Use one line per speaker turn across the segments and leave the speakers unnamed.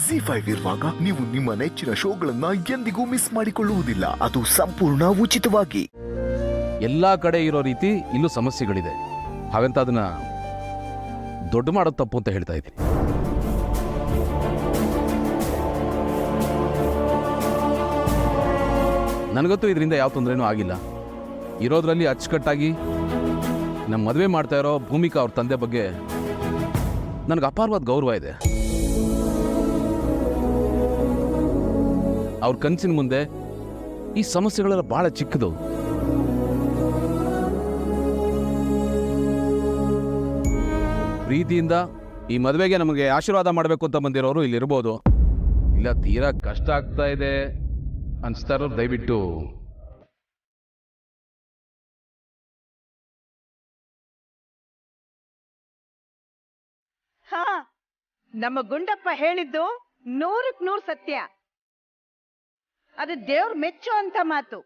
ZEE5 ಇರುವಾಗ ನೀವು ನಿಮ್ಮ ನೆಚ್ಚಿನ ಶೋಗಳನ್ನ ಎಂದಿಗೂ ಮಿಸ್ ಮಾಡಿಕೊಳ್ಳುವುದಿಲ್ಲ. ಅದು ಸಂಪೂರ್ಣ ಉಚಿತವಾಗಿ.
ಎಲ್ಲಾ ಕಡೆ ಇರೋ ರೀತಿ ಇಲ್ಲೂ ಸಮಸ್ಯೆಗಳಿದೆ. ಹಾಗಂತ ಅದನ್ನ ದೊಡ್ಡ ಮಾಡೋದು ತಪ್ಪು ಅಂತ ಹೇಳ್ತಾ ಇದ್ದೀನಿ. ನನಗಂತೂ ಇದರಿಂದ ಯಾವ ತೊಂದರೆನೂ ಆಗಿಲ್ಲ. ಇರೋದ್ರಲ್ಲಿ ಅಚ್ಚುಕಟ್ಟಾಗಿ ನಮ್ಮ ಮದುವೆ ಮಾಡ್ತಾ ಇರೋ ಭೂಮಿಕಾ ಅವ್ರ ತಂದೆ ಬಗ್ಗೆ ನನಗೆ ಅಪಾರವಾದ ಗೌರವ ಇದೆ. ಅವ್ರ ಕನಸಿನ ಮುಂದೆ ಈ ಸಮಸ್ಯೆಗಳೆಲ್ಲ ಬಹಳ ಚಿಕ್ಕದು. ಪ್ರೀತಿಯಿಂದ ಈ ಮದುವೆಗೆ ನಮಗೆ ಆಶೀರ್ವಾದ ಮಾಡಬೇಕು ಅಂತ ಬಂದಿರೋರು ಇಲ್ಲಿರ್ಬೋದು. ಇಲ್ಲ ತೀರಾ ಕಷ್ಟ ಆಗ್ತಾ ಇದೆ ಅನ್ಸ್ತಾ ಇರೋರು ದಯವಿಟ್ಟು
ಹಾ, ನಮ್ಮ ಗುಂಡಪ್ಪ ಹೇಳಿದ್ದು 100ಕ್ಕೆ 100 ಸತ್ಯ. ಅದು ದೇವ್ರ ಮೆಚ್ಚು ಅಂತ ಮಾತು.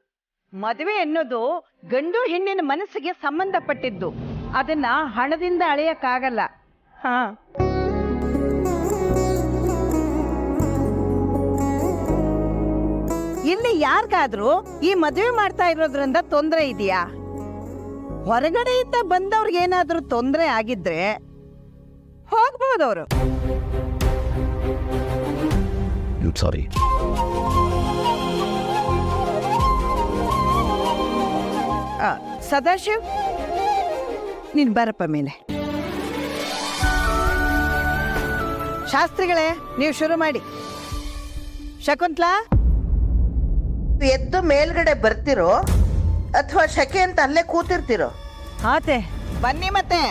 ಮದುವೆ ಅನ್ನೋದು ಗಂಡು ಹೆಣ್ಣಿನ ಮನಸ್ಸಿಗೆ ಸಂಬಂಧಪಟ್ಟಿದ್ದು. ಅದನ್ನ ಹಣದಿಂದ ಅಳೆಯಕ್ಕಾಗಲ್ಲ. ಹಾ, ಇಲ್ಲಿ ಯಾರಿಗಾದ್ರೂ ಈ ಮದುವೆ ಮಾಡ್ತಾ ಇರೋದ್ರಿಂದ ತೊಂದರೆ ಇದೆಯಾ? ಹೊರಗಡೆಯಿಂದ ಬಂದವ್ರಿಗೆ ಏನಾದ್ರೂ ತೊಂದರೆ ಆಗಿದ್ರೆ ಹೋಗ್ಬೋದವ್ರು.
ಸಾರಿ.
ಸದಾಶಿವ್, ನೀನ್ ಬರಪ್ಪ ಮೇಲೆ. ಶಾಸ್ತ್ರಿಗಳೇ, ನೀವು ಶುರು ಮಾಡಿ. ಶಕುಂತ್ಲಾ,
ಎದ್ದು ಮೇಲ್ಗಡೆ ಬರ್ತಿರೋ ಅಥವಾ ಶಕೆ ಅಂತ ಅಲ್ಲೇ ಕೂತಿರ್ತಿರೋ?
ಆತೆ ಬನ್ನಿ ಮತ್ತೆ.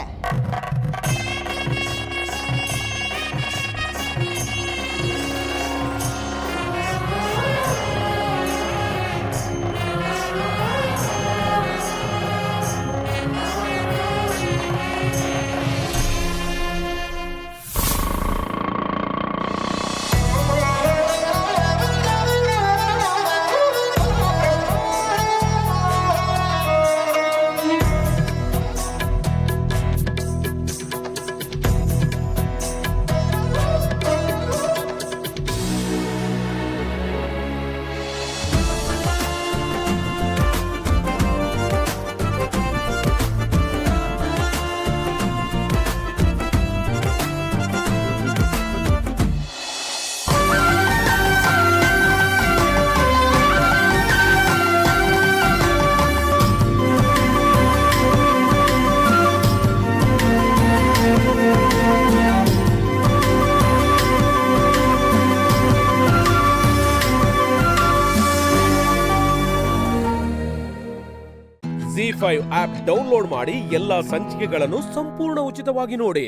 ZEE5 ಆಪ್ ಡೌನ್ಲೋಡ್ ಮಾಡಿ ಎಲ್ಲಾ ಸಂಚಿಕೆಗಳನ್ನು ಸಂಪೂರ್ಣ ಉಚಿತವಾಗಿ ನೋಡಿ.